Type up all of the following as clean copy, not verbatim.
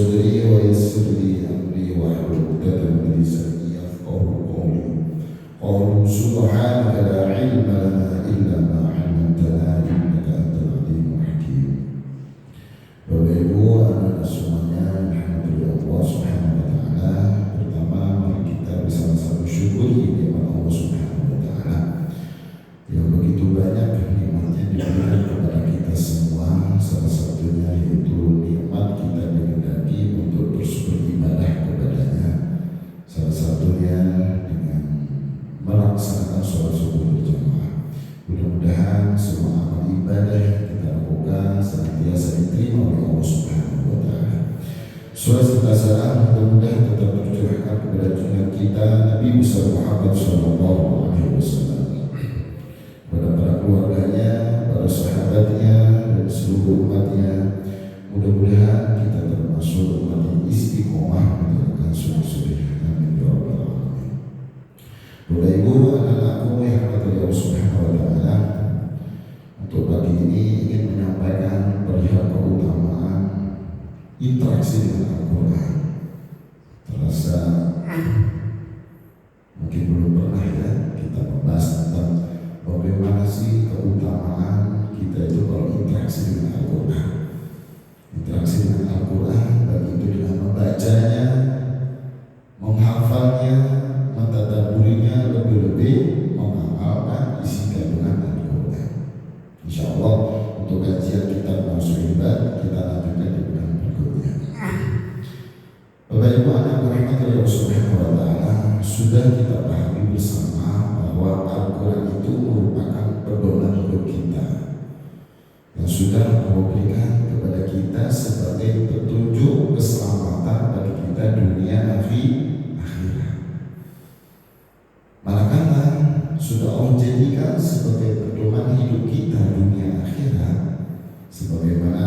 صدري ويسر لي أمري واحلل عقدة من لساني يفقهوا قولي. قالوا سبحانك لا علم لنا إلا ما علمتنا إنك أنت العليم الحكيم. Bapak Ibu, anak-anak semuanya, alhamdulillah Allah Subhanahu wa taala. Pertama, mari kita bersama-sama syukuri nikmat Allah Subhanahu wa taala yang begitu banyak nikmatnya diberikan kepada kita semua. Salah satunya yaitu nikmat kita dikehendaki untuk terus beribadah kepadanya. Salah satunya dengan melaksanakan sholat subuh berjamaah. Mudah-mudahan semua amal ibadah yang kita lakukan senantiasa diterima oleh Allah Subhanahu wa taala. Surah Al-Baqarah mudah-mudahan tetap tercurahkan kepada junjungan kita Nabi besar Muhammad sallallahu alaihi wasallam, kepada para keluarganya, para sahabatnya, dan seluruh umatnya. Mudah-mudahan kita termasuk umat yang istiqomah menjalankan sunnah-sunnah. Amin ya rabbal alamin. Bapak Ibu, anak-anakku yang dirahmati Allah Subhanahu wa taala, untuk pagi ini ingin menyampaikan perihal keutamaan interaksi dengan Al-Quran. Terasa mungkin belum pernah ya kita membahas tentang bagaimana sih keutamaan kita itu kalau interaksi dengan Al-Quran. Interaksi dengan Al-Quran, baik itu dengan membacanya, menghafalnya, mentadabburinya, lebih-lebih mengamalkan isi kandungan Al-Quran. Insya Allah untuk kajian kita masuk ibadah kita lanjutkan di bulan berikutnya. Bapak Ibu anak rahmati Allah Subhanahu wa taala, sudah kita pahami bersama bahwa Al-Quran itu merupakan pedoman hidup kita yang sudah memberikan kepada kita sebagai petunjuk keselamatan bagi kita dunia akhirat. Manakala sudah Allah jadikan sebagai pedoman hidup kita dunia akhirat, sebagaimana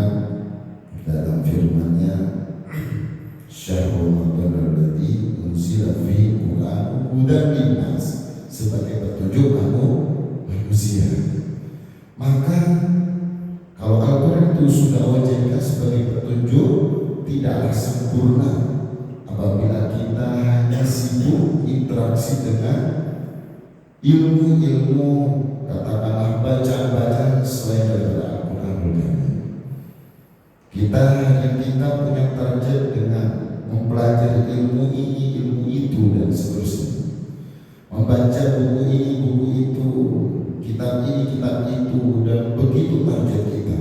dalam firman-Nya, Syahrul Ramadan alladzi unzila fihi Qur'an hudan linnas, sebagai petunjuk kamu manusia. Maka kalau Al-Quran itu sudah Allah jadikan sebagai petunjuk, tidaklah sempurna apabila kita hanya sibuk interaksi dengan ilmu-ilmu, katakanlah bacaan-bacaan selain daripada Al-Quran. Kita punya target dengan mempelajari ilmu ini, ilmu itu, dan seterusnya. Membaca buku ini, buku itu, kitab ini, kitab itu, dan begitu target kita.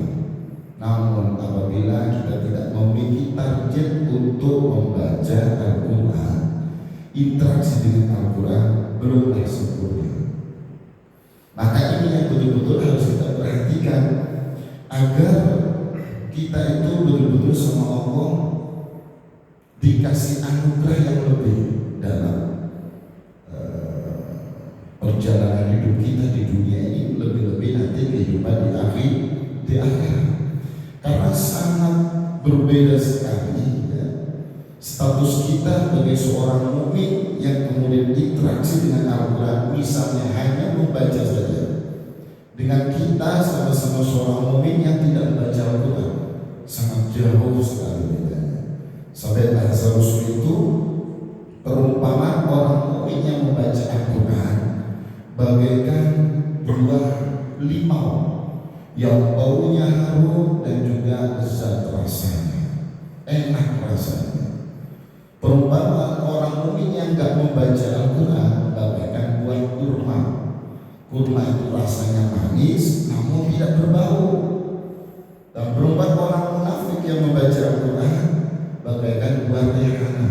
Namun apabila kita tidak memiliki target untuk membaca Al-Quran, interaksi dengan Al-Quran belumlah sempurna. Maka ini yang betul-betul harus kita perhatikan agar kita itu betul-betul sama Allah dikasih anugerah yang lebih dalam perjalanan hidup kita di dunia ini, lebih-lebih nanti kehidupan di akhirat. Karena sangat berbeda sekali ya, status kita sebagai seorang mukmin yang kemudian interaksi dengan Al-Quran, misalnya hanya membaca saja, dengan kita sama-sama seorang mukmin yang tidak membaca Al-Quran, sangat jauh sekali bedanya. Sampai bahasa Rasul itu perumpamaan orang mukmin yang membaca Al-Quran bagaikan buah limau yang baunya harum dan juga lezat rasanya, enak rasanya. Perumpamaan orang mukmin yang enggak membaca Al-Quran bagaikan buah kurma. Kurma itu rasanya manis namun tidak berbau. Dan perumpamaan orang munafik yang membaca Al-Quran bagaikan buah rayhana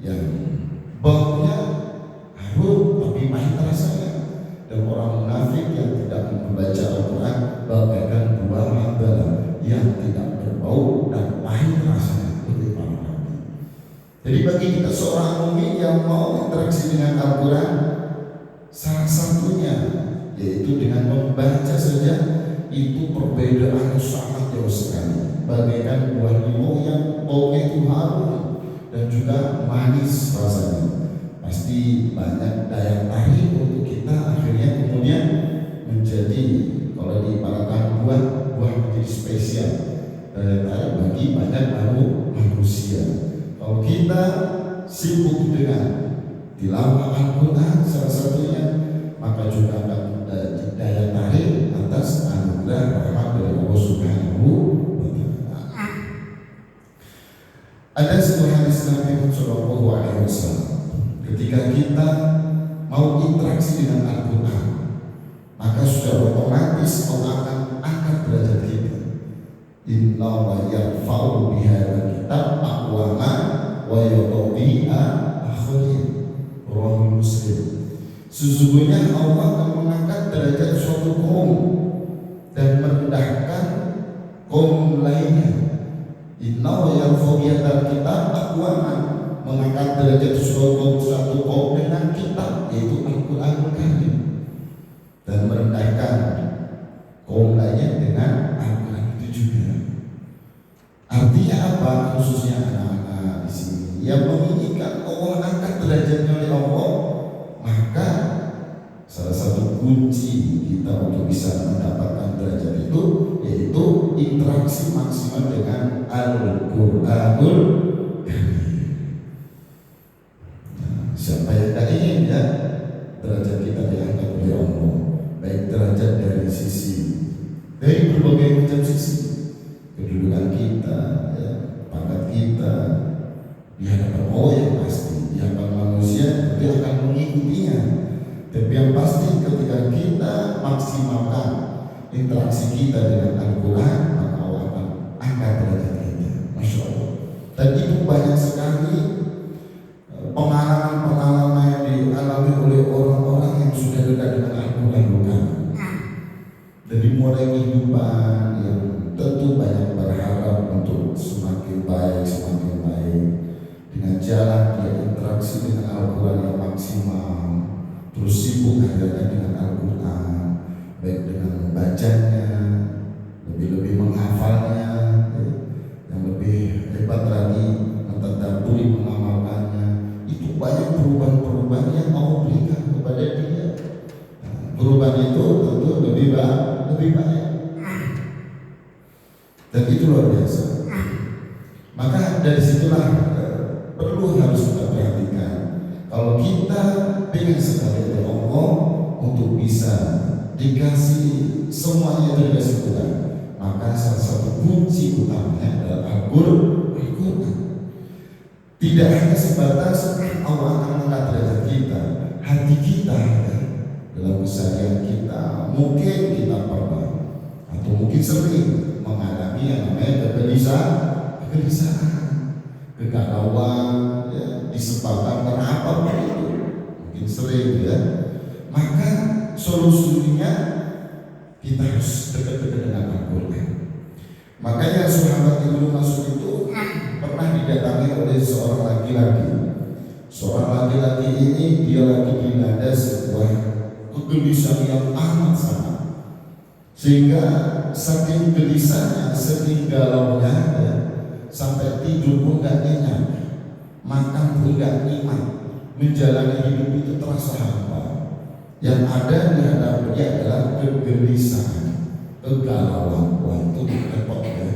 yang baunya harum tapi pahit rasanya. Dan orang munafik yang tidak membaca Al-Quran bagaikan buah mandala yang tidak berbau dan pahit rasanya. Jadi bagi kita seorang mukmin yang mau interaksi dengan Al-Quran, salah satunya yaitu dengan membaca saja, itu perbedaan sangat jauh sekali. Bagaikan buah limau yang baunya itu harum dan juga manis rasanya. Pasti banyak daya tarik untuk kita, akhirnya kemudian menjadi, kalau diibaratkan buah menjadi spesial daya tarik bagi banyak baru manusia. Kalau kita sibuk dengan tilawah Al-Quran salah satunya, maka juga akan daya tarik atas anugerah rahmat dari Allah Subhanahu wa Ta'ala. Ada sebuah hadis Nabi Sallallahu Alaihi Wasallam, ketika kita mau interaksi dengan Al-Quran, maka sudah otomatis Allah akan angkat derajat kita. Inna wa yarfa'u bihadal kitab aqwama wa yadau biha akharin. Rawahu Muslim. Sesungguhnya Allah akan mengangkat derajat suatu kaum dan merendahkan kaum lainnya. Inna wa yarfa'u bihadal kitab aqwama, mengangkat derajat suatu kaum dengan kitab, yaitu Al-Quranul Karim, dan merendahkan kaum lainnya dengan Al-Quran itu juga. Artinya apa? Khususnya anak-anak di sini yang menginginkan Allah angkat derajatnya oleh Allah, maka salah satu kunci kita untuk bisa mendapatkan derajat itu yaitu interaksi maksimal dengan Al-Quranul Karim. Siapa yang tak ingin ya derajat kita diangkat oleh Allah, baik derajat dari berbagai macam sisi, kedudukan kita, ya, pangkat kita di hadapan Allah yang pasti, di hadapan manusia dia akan mengikutinya. Tapi yang pasti ketika kita maksimalkan interaksi kita dengan Al-Quran, maka Allah akan angkat derajat kita. Masya Allah. Dan itu banyak sekali pengalaman-pengalaman yang dialami oleh orang-orang yang sudah dekat dengan Al-Quran, bukan? Dari mulai kehidupan yang tentu banyak berharap untuk semakin baik dengan jalan dia interaksi dengan Al-Quran yang maksimal, terus sibuk akhirnya dengan Al-Quran, baik dengan membacanya, lebih-lebih menghafalnya, yang lebih hebat lagi mentadabburi, mengamalkannya. Itu banyak perubahan-perubahan yang Allah berikan kepada dia. Perubahan itu tentu lebih banyak, dan itu luar biasa. Maka dari situlah perlu harus kita perhatikan, kalau kita pengen sekali oleh Allah untuk bisa dikasih semuanya itu dikasih Quran, maka salah satu kunci utamanya adalah Al-Quran. Tidak hanya sebatas Allah akan mengangkat derajat kita, hati kita, dalam keseharian kita, mungkin kita pernah atau mungkin sering mengalami yang namanya kegelisahan, kegalauan, ya, disebabkan karena apapun itu, mungkin sering ya. Maka solusinya kita harus dekat-dekat dengan Al-Quran. Makanya sahabat Ibnu Mas'ud itu pernah didatangi oleh seorang laki-laki. Seorang laki-laki ini dia lagi dilanda sebuah kegelisahan yang amat sangat, sehingga saking gelisahnya, saking galaunya, ya, sampai tidur pun gak nyenyak, makan pun gak nikmat, menjalani hidup itu terasa hampa. Yang ada di hadapan dia adalah kegelisahan, kegalauan. Wah, itu repot ya.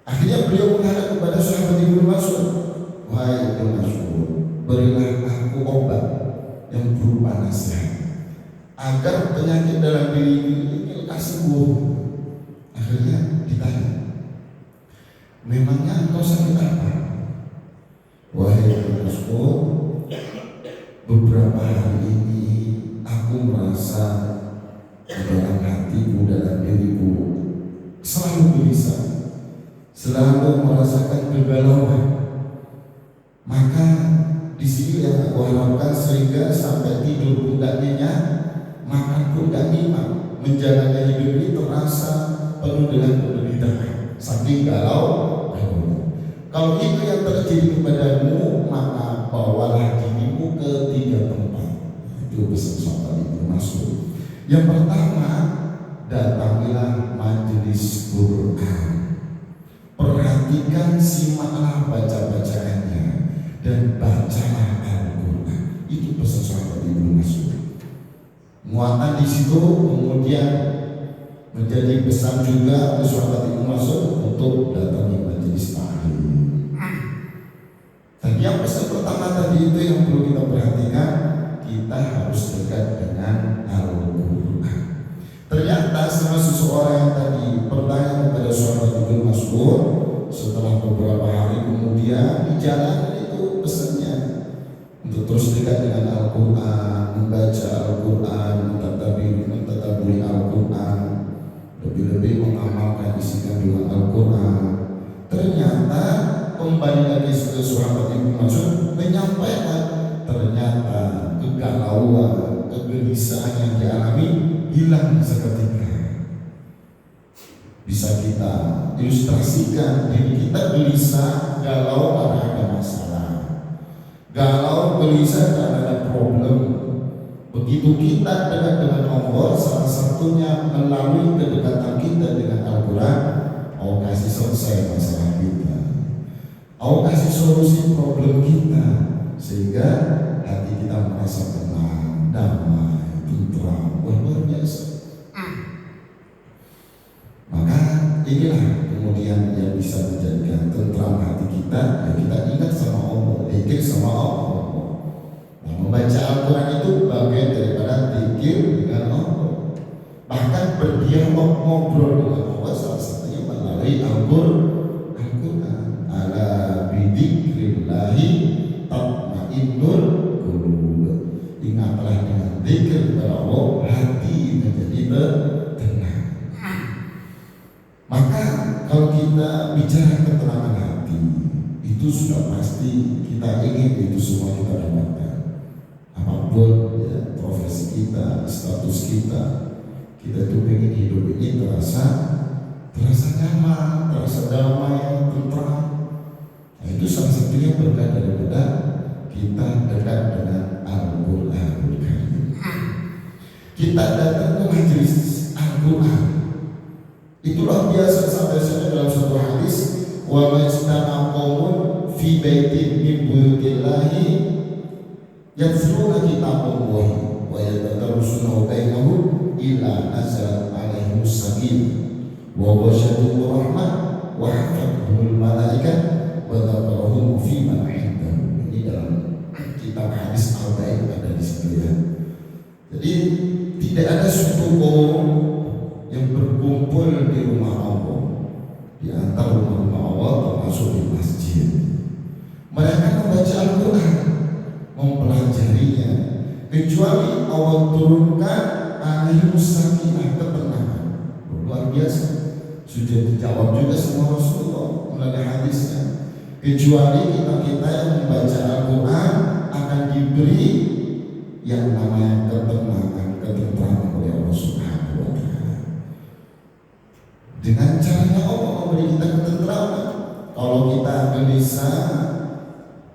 Akhirnya beliau menghadap kepada sahabat Ibnu Mas'ud, wahai Ibnu Mas'ud, berilah aku obat yang berupa nasihat agar penyakit dalam diri ini lekas sembuh. Akhirnya ditanya, memangnya engkau sakit apa? Wahai Ibnu Mas'ud, beberapa hari ini aku merasa di dalam hatiku, dalam diriku selalu gelisah, selalu merasakan kegalauan. Maka di sini yang aku harapkan, sehingga sampai tidur pun gak nyenyak, makan pun gak nikmat, menjalani hidup ini terasa penuh dengan penderitaan, saking galau. Kalau itu yang terjadi kepadamu, maka bawalah dirimu ke 3 tempat. Itu pesan sahabat Ibnu Mas'ud. Yang pertama, datangilah majelis Quran. Perhatikan, simaklah baca-bacaannya, dan bacalah Al-Quran. Itu pesan sahabat Ibnu Mas'ud. Muatan di situ kemudian menjadi pesan juga oleh sahabat Ibnu Mas'ud untuk datangi majelis taklim. Dan yang pesan pertama tadi itu yang perlu kita perhatikan, kita harus dekat dengan Al-Quran. Ternyata sama seseorang yang tadi bertanya kepada sahabat Ibnu Mas'ud, setelah beberapa hari kemudian di jalan itu pesannya untuk terus dekat dengan Al-Quran, membaca Al-Quran, mentadaburi Al-Quran, lebih-lebih mengamalkan isi kandungan Al-Quran. Ternyata kembali lagi ke sahabat Ibnu Mas'ud menyampaikan, ternyata kegalauan, kegelisahan yang dialami hilang seketika. Bisa kita ilustrasikan, diri kita gelisah, galau karena ada masalah, galau gelisah karena ada problem. Begitu kita dekat dengan Allah, salah satunya melalui kedekatan kita dengan Al-Quran, Allah kasih selesai masalah kita, Allah kasih solusi problem kita, sehingga hati kita merasa tenang, damai, tentram, luar biasa. Maka inilah kemudian yang bisa menjadikan tentram hati kita, ya kita ingat sama Allah, zikir sama Allah. Nah, membaca Al-Quran itu bagian daripada zikir dengan Allah. Bahkan berdialog, ngobrol dengan Allah salah satunya melalui Al-Quran. Ala bidzikrillahi tatmainnul qulub. Ingatlah dengan zikir kepada Allah, hati menjadi tenang. Maka kalau kita bicara ketenangan hati, itu sudah pasti kita ingin itu semua kita dapatkan. Apapun ya, profesi kita, status kita itu ingin hidup ini terasa nyaman, terasa damai, tentram. Nah, itu salah satunya berkat daripada kita dekat dengan Al-Quranul Karim. Kita datang ke majelis Al-Quran. Itulah biasa sampai dalam satu hadis, wa majtama qaumun fi baitin min buyutillahi yatluna kitaballahi wa yatadarrusuna bainahum illa nazalat alaihimus sakinah wa ghashiyatuhum rahmah wa hafathumul malaikat wa dzakarahum fi man indahu. Ini dalam kitab hadis Al-Ba'in ada di situ ya. Jadi tidak ada suatu kaum yang berkumpul di rumah Allah, di antara rumah Allah termasuk di masjid. Mereka membaca Al-Quran, mempelajarinya, kecuali Allah turunkan alaihimus sakinah, ketenangan. Luar biasa. Sudah dijawab juga sama Rasulullah melalui hadisnya. Kecuali kita yang membaca Al-Quran akan diberi yang namanya ketenangan, ketentraman oleh Allah Subhanahu wa Ta'ala. Dengan caranya Allah memberi kita ketentraman. Kalau kita gelisah,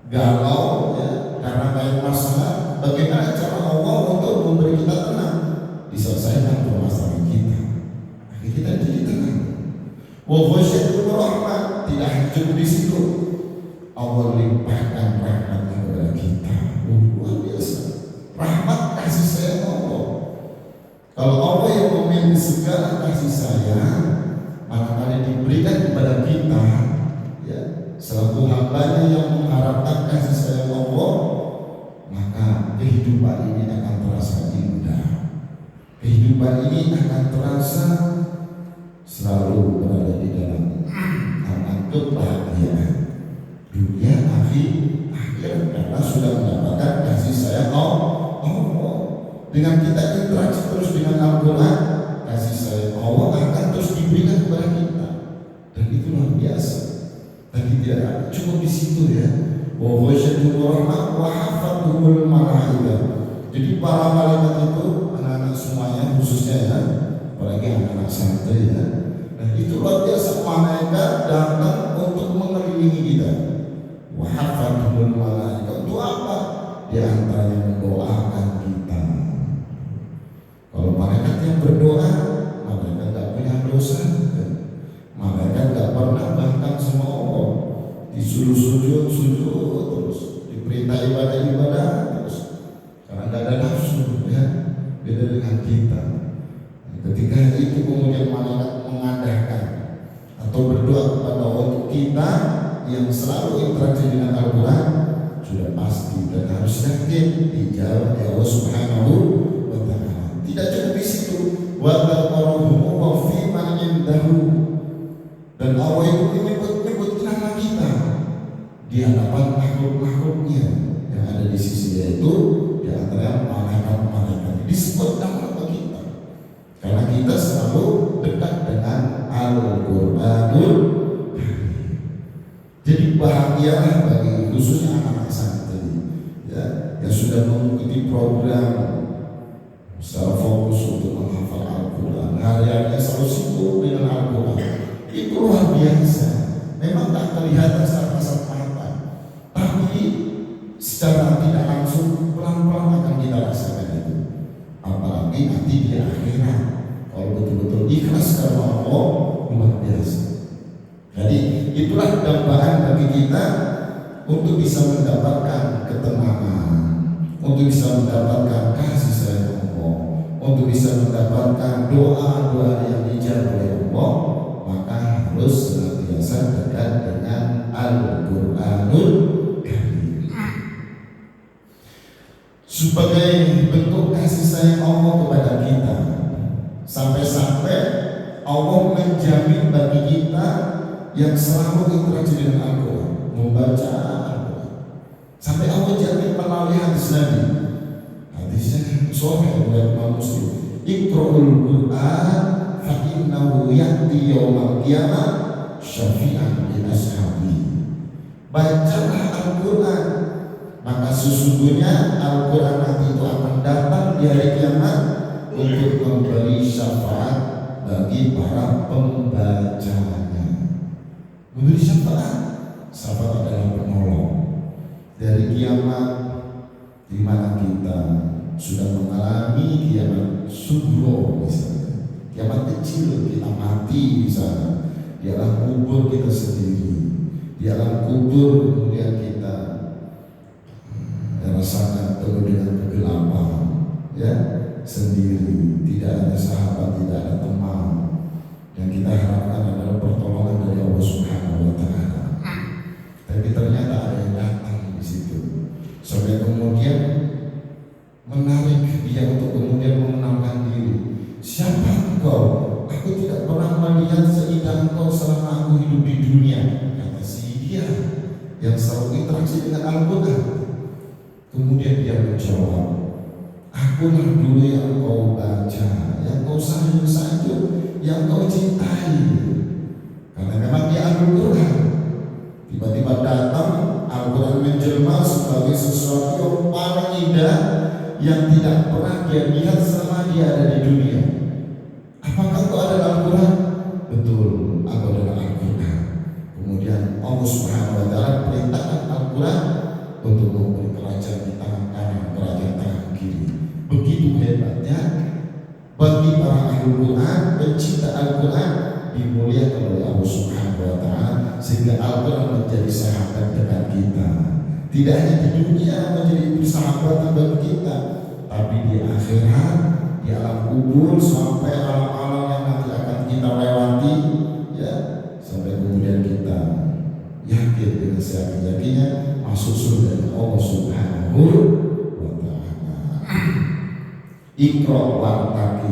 galau ya, karena banyak masalah, bagaimana cara Allah untuk memberi kita tenang? Diselesaikan permasalahan kita, akhirnya kita jadi tenang. Wa ghashiyatuhum rahmah, tidak hanya cukup di situ, Allah limpahkan rahmatnya kepada kita. Luar biasa. Rahmat kasih sayang Allah. Kalau Allah yang memiliki segala kasih sayang, manakala diberikan kepada kita, ya, selaku hambanya yang mengharapkan kasih sayang Allah, maka kehidupan ini akan terasa indah. Kehidupan ini akan terasa selalu berada di dalam tangan kebahagiaan dunia akhirat, karena sudah mendapatkan kasih sayang Allah. Dengan kita interaksi terus dengan Al-Quran, kasih sayang Allah akan terus diberikan kepada kita, dan itu luar biasa. Tapi tidak cukup di situ ya. Wa ghashiyatuhum rahmah wa hafathumul malaikah. Jadi para malaikat itu anak-anak semuanya, khususnya ya, apalagi anak-anak santri ya. Nah itu luar biasa, malaikat datang untuk mengelilingi kita. Wa hafathumul malaikah untuk apa? Di antaranya mendoakan kita. Kalau malaikat yang berdoa, malaikat tidak punya dosa. Malaikat tidak pernah bahkan sama Allah disuruh sujud terus, diperintah ibadah terus, karena tidak ada nafsu ya. Beda dengan kita. Ketika itu kemudian malaikat mengadakan atau berdoa kita yang selalu interaksi dengan Al-Quran sudah pasti dan harus yakin dijawab ya Allah Subhanahu wa Ta'ala. Tidak cukup di situ, wa taqarrubu wa fi man indahu, dan Allah itu menyebut nama kita di hadapan makhluk-makhluknya yang ada di sisi, yaitu di antara malaikat-malaikat disebut nama kita karena kita selalu dekat dengan Al-Qur'anul. Jadi bahagialah bagi khususnya anak-anak santri ya, yang sudah mengikuti program secara fokus untuk menghafal Al-Quran. Hari-harinya selalu sibuk dengan Al-Quran. Itu luar biasa. Memang tak kelihatan secara kasat mata, tapi secara tidak langsung pelan-pelan akan kita rasakan itu. Apalagi nanti di akhirat, kalau betul-betul ikhlas karena Allah, luar biasa. Jadi itulah dambaan bagi kita untuk bisa mendapatkan ketenangan, untuk bisa mendapatkan kasih sayang Allah, untuk bisa mendapatkan doa-doa yang dijawab oleh Allah, maka harus senantiasa dekat dengan Al-Qur'anul Karim. Sebagai bentuk kasih sayang Allah kepada kita, sampai-sampai Allah menjamin bagi kita yang selalu interaksi dengan Al-Quran, membaca Al-Quran, sampai Allah jamin melalui hadis Nabi. Hadisnya sahih riwayat Imam Muslim. Iqra'ul Qur'an fa innahu ya'ti yaumal qiyamah syafi'an li ashabi. Bacalah Al-Quran, maka sesungguhnya Al-Quran nanti itu akan datang di hari kiamat untuk memberi syafaat bagi para pembacanya. Memberi syafaat adalah penolong dari kiamat di mana kita sudah mengalami kiamat sugro misalnya, kiamat kecil kita mati misalnya, di alam kubur kita sendiri, di alam kubur kemudian kita rasakan penuh dengan kegelapan ya, sendiri, tidak ada sahabat, tidak ada teman. Yang kita harapkan adalah pertolongan dari Allah Subhanahu wa Ta'ala. Tapi ternyata ada yang datang di situ, sampai kemudian menarik dia untuk kemudian mengenalkan diri. Siapa engkau? Aku tidak pernah melihat seindah engkau selama aku hidup di dunia. Kata si dia yang selalu interaksi dengan Al-Quran. Kemudian dia menjawab, akulah dulu yang kau baca, yang kau sanjung-sanjung, yang kau cintai. Karena memang dia Al-Quran. Tiba-tiba datang Al-Quran menjelma sebagai sesuatu yang paling indah yang tidak pernah dia lihat selama dia ada di dunia. Apakah kau adalah Al-Quran? Betul, aku adalah Al-Quran. Kemudian Allah Subhanahu wa Ta'ala perintahkan Al-Quran untuk memberi kerajaan di tangan kanan, kerajaan tangan kiri. Begitu hebatnya bagi para ahli Quran, pencinta Al-Quran, dimuliakan oleh Allah Subhanahu wa Ta'ala, sehingga Al-Quran menjadi sahabat dekat kita. Tidak hanya di dunia menjadi persahabatan bagi kita, tapi di akhirat, di alam kubur, sampai alam-alam yang nanti akan kita lewati ya, sampai kemudian kita yakin dengan seyakin-yakinnya masuk surga Allah Subhanahu wa Ta'ala. Iqra wartaqi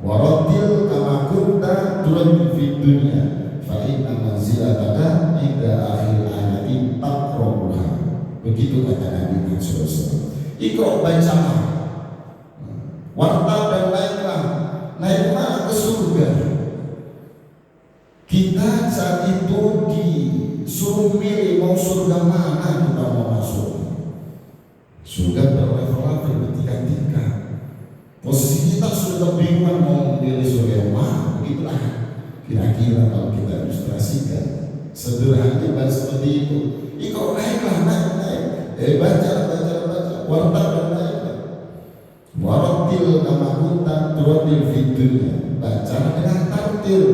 waratil kama kunta turaddu fid dunya fa inna manzilataka inda akhir ayati taqrabuha. Begitu kata Nabi Muhammad SAW. Iqra, bacalah, warta dan naiklah ke surga. Kita saat itu disuruh milih mau surga mana kita mau masuk. Surga berlevel-level, bertingkat-tingkat. Posisi kita sudah kebingungan mau memilih surga yang mana. Begitulah kira-kira kalau kita ilustrasikan sederhana seperti itu. Ikut naik, baca, warta dan naiklah. Waratil kama kunta turadil fid dunya. Baca dengan tartil,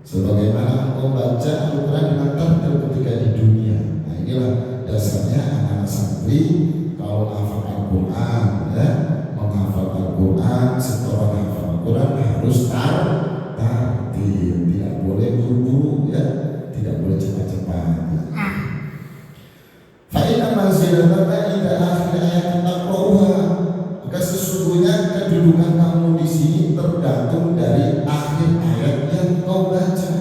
sebagaimana engkau baca Al-Quran dengan tartil ketika di dunia. Nah, inilah dasarnya anak-anak santri kalau menghafal Al-Quran ya, menghafal Al-Quran, setelah menghafal Al-Quran harus tartil, tidak boleh buru-buru ya. tidak boleh cepat-cepat. Fa'inna manzilataka inda akhir ayat taqra'uha, maka sesungguhnya kedudukan kamu di sini tergantung dari akhir ayat yang kau baca.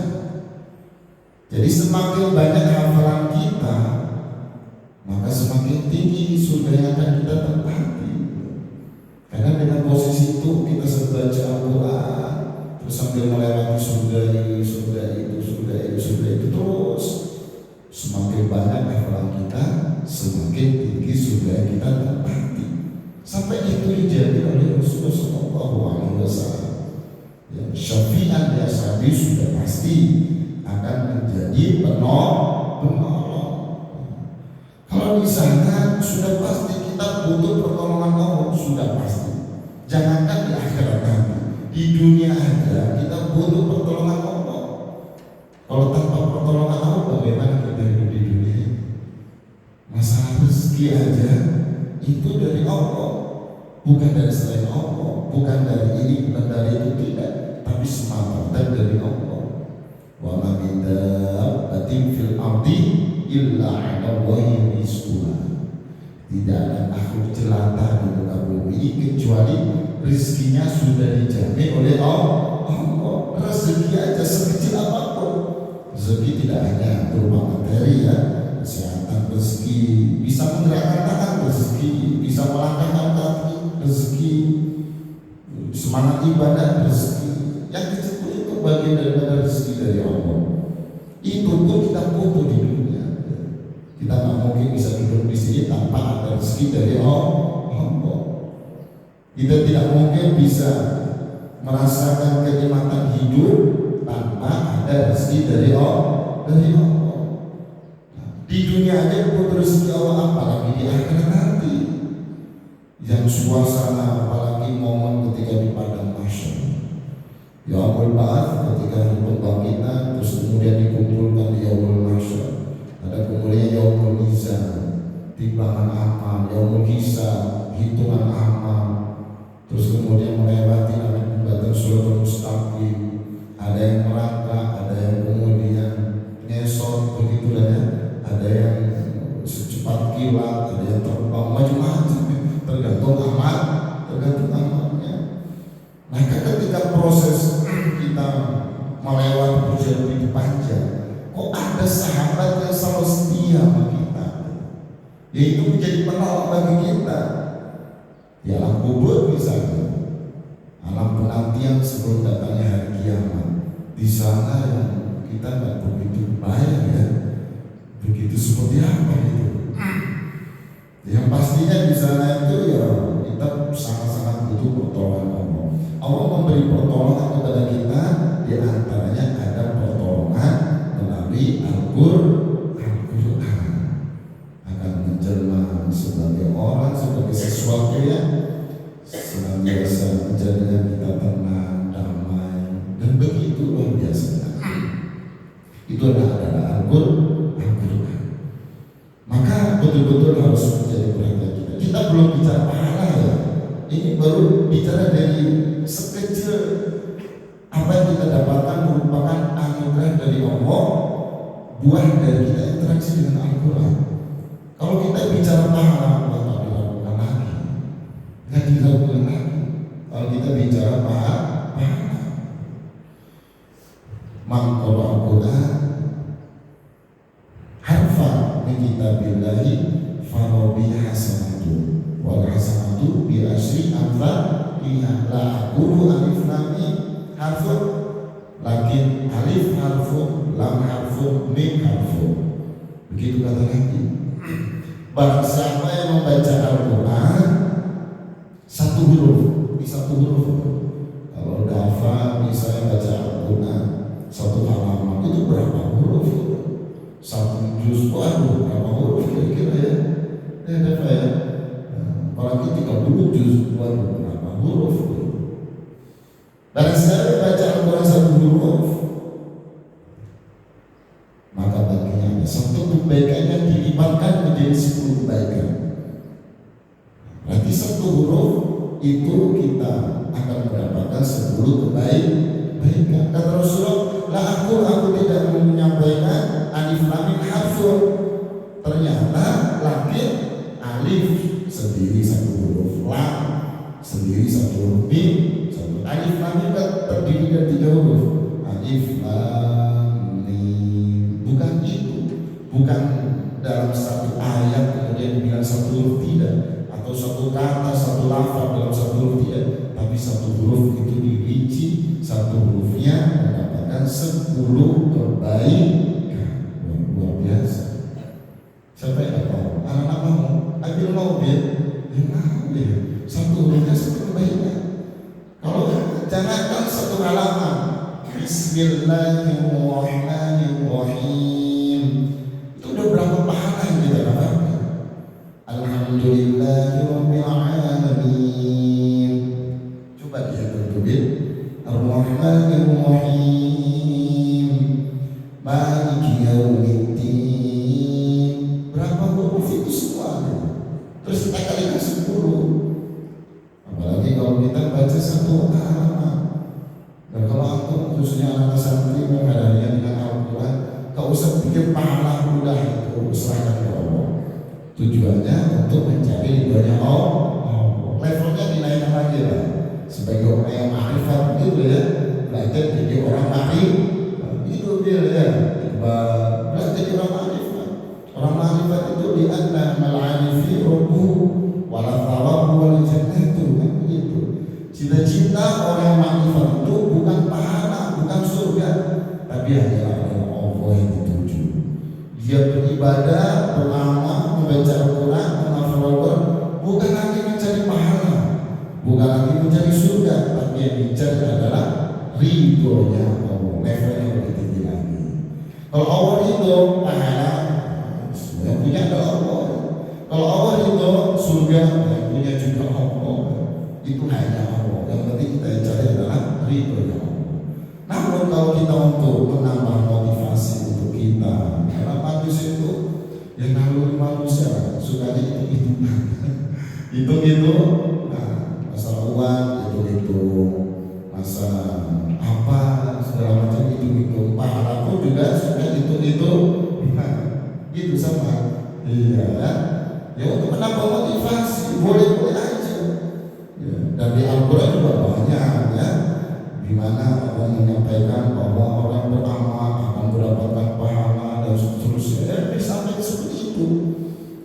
Jadi semakin banyak hafalan kita, maka semakin tinggi surga yang akan kita tempati. Karena dengan posisi itu kita membaca Al-Quran, terus sambil melewati surga ini, surga itu, surga itu, surga itu, terus semakin banyak hafalan kita, semakin tinggi surga yang kita tempati. Sampai itu dijadi oleh Rasulullah SAW. Ya, syafi'an ya sabi sudah pasti akan menjadi penolong. Kalau di sana sudah pasti kita butuh pertolongan Allah, sudah pasti. Jangankan di akhirat nanti, di dunia aja kita butuh pertolongan Allah. Kalau tanpa pertolongan Allah, bagaimana kita hidup di dunia? Masalah rezeki aja itu dari Allah, bukan dari selain Allah, bukan dari ini, bukan dari itu, tidak, tapi semata dari Allah. Wa ma min dabbatin fil ardi illa 'ala Allahi rizquha. Tidak ada makhluk jelata di muka bumi ini kecuali rezekinya sudah dijamin oleh Allah. Rezeki aja sekecil apapun. Rezeki tidak hanya berupa materi ya, kesehatan rezeki, bisa menggerakkan tangan rezeki, bisa melangkahkan kaki rezeki, semangat ibadah rezeki. Yang kecil itu bagian daripada rezeki dari Allah. Itu pun kita butuh di dunia. Kita nggak mungkin bisa hidup di sini tanpa ada rezeki dari Allah. Kita tidak mungkin bisa merasakan kenikmatan hidup tanpa ada rezeki dari Allah. Di dunia aja butuh rezeki Allah, apalagi di akhirat nanti. Yang suasana apalagi momen ketika di padang mahsyar. Yaumul Ba'ats, ketika hari pembangkitan, terus kemudian dikumpulkan di Yaumul Mahsyar. Ada kemudian Yaumul Mizan, timbangan amal, Yaumul Hisab, hitungan amal. Terus kemudian melewati namanya pembatas Shiratal Mustaqim. Ada yang merangkak, ada yang kemudian ngesot, begitulah ya. Ada yang secepat kilat, ada yang terbang, macam-macam, tergantung amal, tergantung amalnya. Maka ketika proses kita melewati perjalanan hidup panjang, kok ada sahabat yang selalu setia sama kita, yaitu menjadi penolong bagi kita di alam kubur misalnya, alam penantian sebelum datangnya hari kiamat. Di sana yang kita nggak begitu baik ya, begitu seperti apa itu? Yang pastinya di sana itu ya kita sangat-sangat butuh pertolongan Allah. Allah memberi pertolongan kepada kita, di antaranya ada pertolongan melalui Al-Quran, akan menjelma sebagai orang, sebagai sesuatu yang senantiasa menjadikan kita tenang, damai, dan begitu luar biasa. Itu adalah Al-Quran. Maka betul-betul harus menjadi perhatian kita. Kita belum bicara pahala ya. Ini baru bicara dari sekecil apa yang kita dapatkan merupakan anugerah dari Allah, buah dari kita interaksi dengan Al-Quran. Kalau kita bicara pahala, nggak dilakukan lagi, nggak dilakukan lagi. Kalau kita bicara pahala, mangkoro Al-Quran harfan min kitabillahi farobi hasanatu wal hasanatu bi asyri amthaliha. La aqulu alif lam mim harfun, lakin alif harfun, lam harfun, mim harfun. Begitu kata Nabi. Barang siapa yang membaca Al-Quran satu huruf, di satu huruf. Kalau udah hafal misalnya baca Al-Quran satu halaman itu berapa huruf? Satu juz, waduh berapa huruf kira-kira ya? Apa ya? Apalagi 30 juz, waduh berapa huruf? Dan sekali baca Al-Quran satu huruf, maka baginya ada satu kebaikannya dilipatkan menjadi 10 kebaikan. Berarti satu huruf itu kita akan mendapatkan 10 kebaikan. kebaikan. Kata Rasulullah, la aku tidak menyampaikan alif lam mim harfun. Ternyata lakit alif sendiri satu huruf, lam sendiri satu huruf, mim satu. Alif lam mim terdiri dari 3 huruf. Alif lam mim. Bukan itu. Bukan dalam satu ayat kemudian bilang satu huruf, tidak, atau satu kata, satu lafaz dalam satu huruf, tidak, tapi satu huruf itu dirinci, satu hurufnya mendapatkan 10 kebaikan. Luar biasa. Siapa yang tahu? Anak-anak mau ambil mobil, ya satu hurufnya 10 kebaikan. Kalau jangankan satu halaman, Bismillahirrahmanirrahim, itu udah berapa pahala yang kita dapatkan. Alhamdulillahirabbil alamin. Coba dia bertubil Ar-Rahmanir-Rahim, Maliki Yaumiddin. Berapa huruf itu semua? Terus kita kalikan 10. Apalagi kalau kita baca satu halaman. Dan kalau aku khususnya anak santri menghadapnya dengan Al-Quran, kau usah pikir pahala mudah itu, serahkan ke Allah. Tujuannya untuk mencari ridhonya Allah. Levelnya dinaikkan lagi lah. Sebagai orang yang ma'rifat gitu ya, belajar jadi orang ma'rifat. Itu dia ya. Belajar jadi orang ma'rifat. Orang ma'rifat itu di anna mal'anifi rabbuhu wala thawabu wal jannatu, kan begitu. Cita-cita orang ma'rifat itu bukan pahala, bukan surga, tapi hanyalah Allah yang dituju. Dia beribadah, beramal, membaca Al-Quran, menghafal Al-Quran, bukan lagi mencari pahala, bukan lagi mencari surga, tapi yang dicari adalah ridhonya Allah. Levelnya lebih tinggi lagi. Kalau Allah ridho, pahala yang punya adalah Allah. Kalau Allah ridho, surga yang punya juga Allah. Itu hanya Allah. Yang penting kita cari adalah ridhonya Allah. Namun kalau kita untuk menambah motivasi untuk kita, karena manusia itu yang naluri manusia suka itu, nah, masalah uang itu, masalah apa segala macam itu, pahala pun juga suka itu, nah, itu sama, iya kan? Ya untuk menambah motivasi boleh aja. Ya, dan di Al-Quran juga banyak ya, di mana Allah menyampaikan bahwa orang beramal akan mendapatkan pahala dan seterusnya. Sampai seperti itu.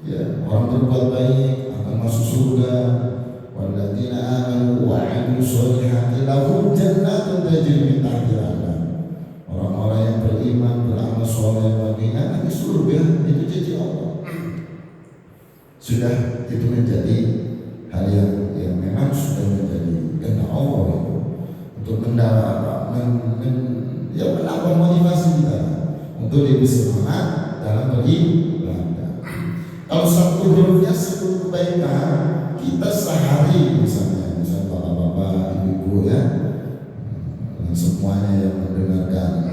Ya, orang berbuat baik akan masuk surga. Walladzina amanu wa 'amilus sholihati lahum jannatun tajri min tahtiha al-anhar. Orang-orang yang beriman, beramal saleh, baginya nanti surga, itu janji Allah. Sudah itu menjadi hal yang memang sudah menjadi kehendak Allah itu. Untuk menambah motivasi kita untuk lebih semangat dalam beribadah. Kalau satu hurufnya 10 kebaikan, kita sehari misalnya bapak-bapak, ibu-ibu ya, semuanya yang mendengarkan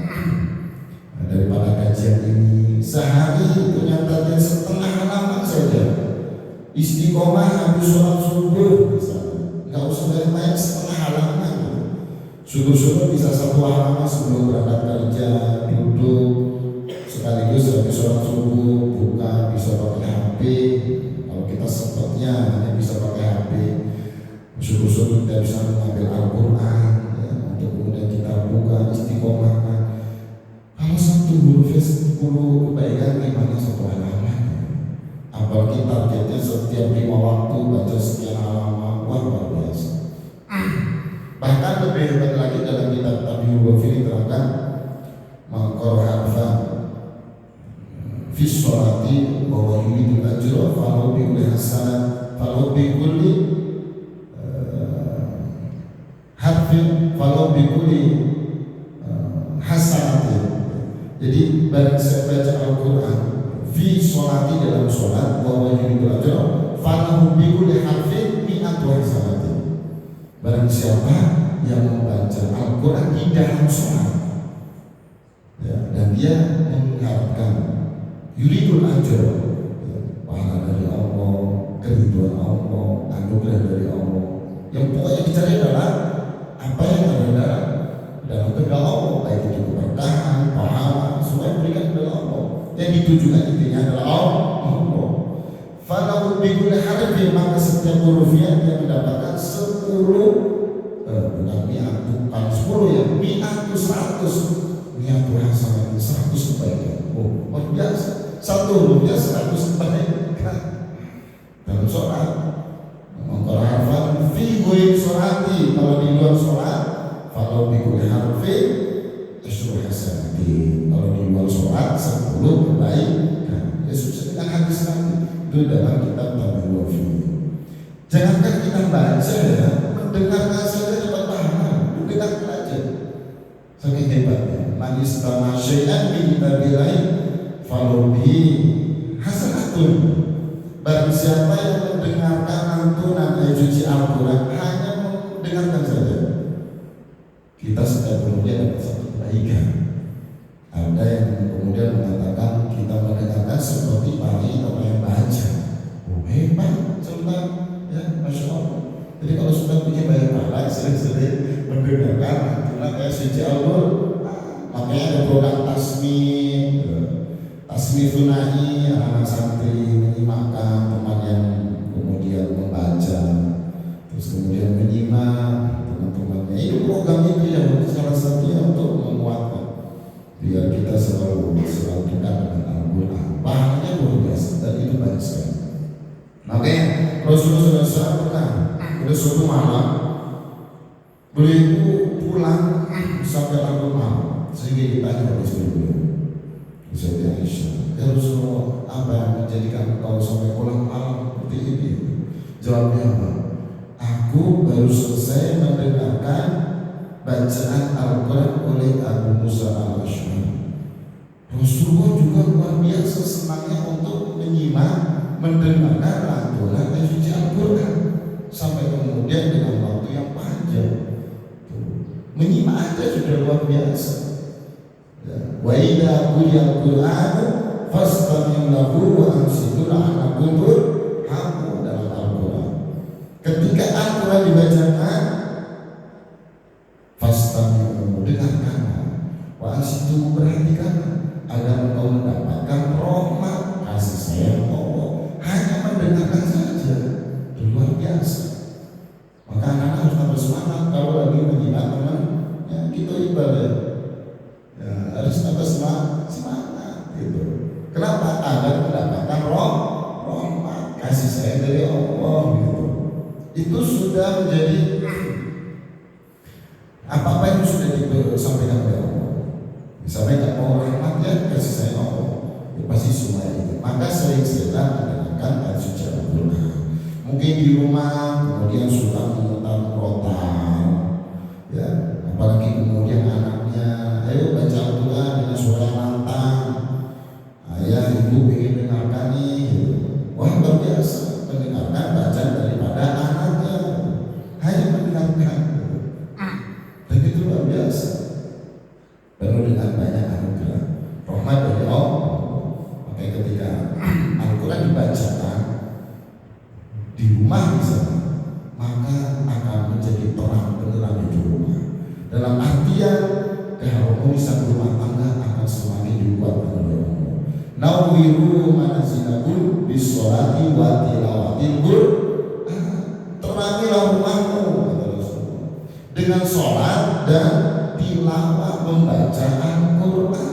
daripada kajian ini, sehari itu nyatatnya setengah halaman saja. Istiqomah habis sholat subuh misalnya, nggak usah banyak setengah halaman. Subuh-subuh bisa 1 halaman sebelum berangkat kerja, duduk sekaligus habis sholat subuh, buka, bisa pakai HP. Kalau kita sempatnya hanya bisa pakai HP, subuh-subuh kita bisa mengambil Al-Quran ya, untuk kemudian kita buka, istiqomahkan. Kalau satu hurufnya 10 kebaikan, gimana 1 halaman? Apalagi targetnya setiap 5 waktu baca sekian halaman, wah luar biasa. Bahkan lebih hebat lagi dalam kitab Tabi'ul Wafir diterangkan maqar harfa fi sholati bahwa ini ajra falau bi kulli hasanat falau bi kulli harfin falau bi kulli hasanat. Jadi barang saya baca Al-Quran fi sholati dalam sholat bahwa ini ajra falau bi kulli harfin mi'atu hasanat. Barang siapa yang membaca Al-Quran di dalam sholat ya, dan dia mengharapkan yuridul ajr ya, pahala dari Allah, keridhaan Allah, anugerah dari Allah, yang pokoknya dicari adalah apa yang ada dalam dalam tegak Allah, baik itu keberkahan, pahala, semua diberikan oleh Allah. Yang ditujukan intinya adalah Allah. Falau bikul harfi, maka setiap hurufnya dia mendapatkan 10 bukan mi'at, bukan 10 ya, mi'at itu 100, mi'at hasanah 100 kebaikan. Oh, luar biasa. Satu hurufnya 100 kebaikan dalam sholat. Mengkor harfan fi ghairi sholati, kalau di luar sholat, falau bikul harfi 10 hasanati, kalau di luar sholat 10 kebaikan. Ya susah dengan hadis nanti itu dalam kitab Tabligh Wafi. Jangankan kita baca ya, mendengarkan saja dapat pahala. Dengarkan aja, saking hebatnya. Man istama syai'an bi kitabillahi falau bihi hasanatun. Barang siapa yang mendengarkan lantunan ayat suci Al-Quran, hanya mendengarkan saja, kita sudah kemudian dapat satu kebaikan. Ada yang kemudian mengatakan kita mendengarkan seperti paling orang yang baca. Oh hebat, contoh ya, masya Allah. Jadi kalau sudah punya banyak pahala, sering-sering mendengarkan lantunan ayat suci Al-Quran. Makanya ada program tasmi funai, anak-anak santri menyimakkan teman yang kemudian membaca, terus kemudian menyimak teman-temannya. Itu program itu yang salah satunya untuk menguatkan biar kita selalu dekat dengan Al-Quran. Pahalanya luar biasa dan itu banyak sekali. Makanya Rasulullah SAW pernah pada suatu malam beliau pulang sampai larut malam, sehingga ditanya oleh istri beliau, Sayyidah Aisyah, ya Rasulullah, apa yang menjadikan engkau sampai pulang malam seperti ini? Jawabnya apa? Aku baru selesai mendengarkan bacaan Al-Quran oleh Abu Musa al-Asy'ari. Rasulullah juga luar biasa senangnya untuk menyimak, mendengarkan lantunan ayat suci Al-Quran sampai kemudian dengan waktu yang panjang. Menyimak aja sudah luar biasa. Wa idza quriya al-Qur'anu fastami'u lahu wa ansitu la'allakum turhamun. Dalam Al-Quran, ketika Al-Quran dibacakan, fastami'u, dengarkan, wa ansitu, perhatikan, agar engkau mendapatkan rahmat kasih sayang Allah. Hanya mendengarkan saja luar biasa. Maka anak-anak harus tambah semangat kalau lagi menyimak teman ya, kita ibadah ya, harus tambah semangat gitu. Kenapa? Agar mendapatkan rahmat kasih sayang dari Allah gitu. Itu sudah menjadi apa-apa yang sudah disampaikan oleh Allah. Disampaikan mau rahmat ya, kasih sayang Allah ya, pasti semua itu. Maka sering-sering mendengarkan ayat suci Al-Quran. Mungkin di rumah kemudian suka memutar rotan ya, apalagi kemudian anaknya ayo baca Al-Quran dengan suara lantang, ayah ibu ingin dengarkan nih gitu. Wah luar biasa, mendengarkan bacaan daripada anaknya, hanya mendengarkan gitu. Dan itu luar biasa, penuh dengan banyak anugerah rahmat dari Allah. Makanya ketika Al-Quran dibacakan di rumah misalnya, maka akan menjadi terang benderang di rumah. Dalam artian keharmonisan rumah tangga akan semakin dikuatkan oleh Allah. Nawwiru manazilahum bisolati wa tilawatil Qur'an. Terangilah rumahmu, kata Rasulullah, dengan sholat dan tilawah membaca Al-Quran.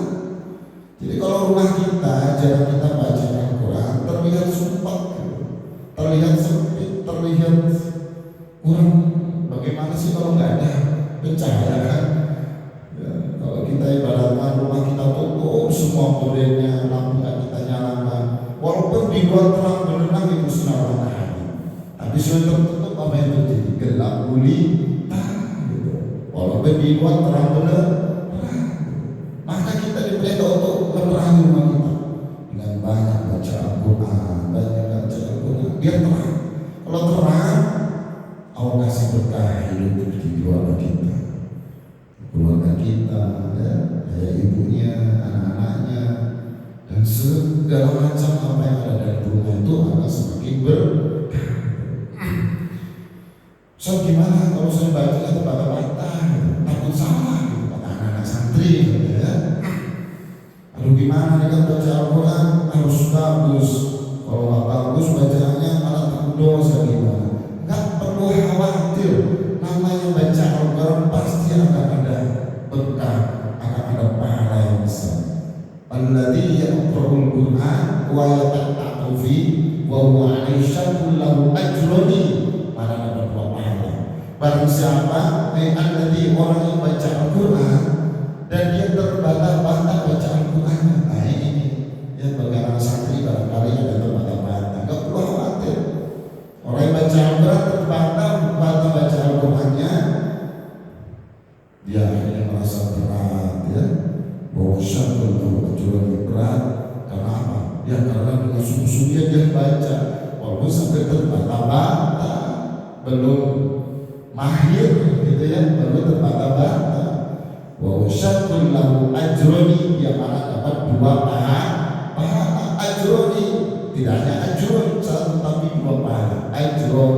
Jadi kalau rumah kita jarang kita baca Al-Quran, terlihat sumpah, terlihat sempit, terlihat kurang. Bagaimana sih kalau nggak ada pencahaya kan? Ya, kalau kita ibaratkan rumah kita tutup semua gorengnya, lampu nggak kita nyalakan, walaupun di luar terang benderang itu sinar matahari, tapi sudah tertutup apa yang terjadi? Gelap gulita gitu. Walaupun di luar terang benderang, maka kita diperintah untuk menerangi rumah kita dengan banyak baca Al-Quran, banyak baca Al-Quran biar terang. Kalau terang, Allah kasih berkah hidup di keluarga kita, ya ibunya, anak-anaknya, dan segala macam apa yang ada dalam rumah itu akan semakin berkah. So gimana kalau saya baca itu bata-bata, takut salah gitu. Gimana dengan baca Al-Quran? Harus bagus. Kalau nggak bagus bacaannya malah takut dosa gimana? Nggak perlu khawatir. Namanya baca Al-Quran pasti akan ada berkah, akan ada pahala yang besar. Alladzi yaqra'ul Qur'an wa yata'aqqafu fi wa huwa 'aisyatul lahu ajrun, mana dapat pahala. Barang siapa alladzi orang yang baca Al-Quran dan dia terbata-bata baca Al-Quran. Nah ini ya, bagi anak santri barangkali ada terbata-bata, nggak perlu khawatir. Orang yang baca Al-Quran terbata-bata baca Al-Qurannya, dia akhirnya merasa berat ya. Bahwa syakul lahu ajrun berat. Karena apa? Ya karena dengan sungguh-sungguhnya dia baca, walaupun sampai terbata-bata, belum mahir gitu ya, belum terbata-bata. Wa syakul lahu ajrun, yang mana dapat dua pahala. Ajrun tidak hanya ajrun satu, tapi dua pahala. Ajrun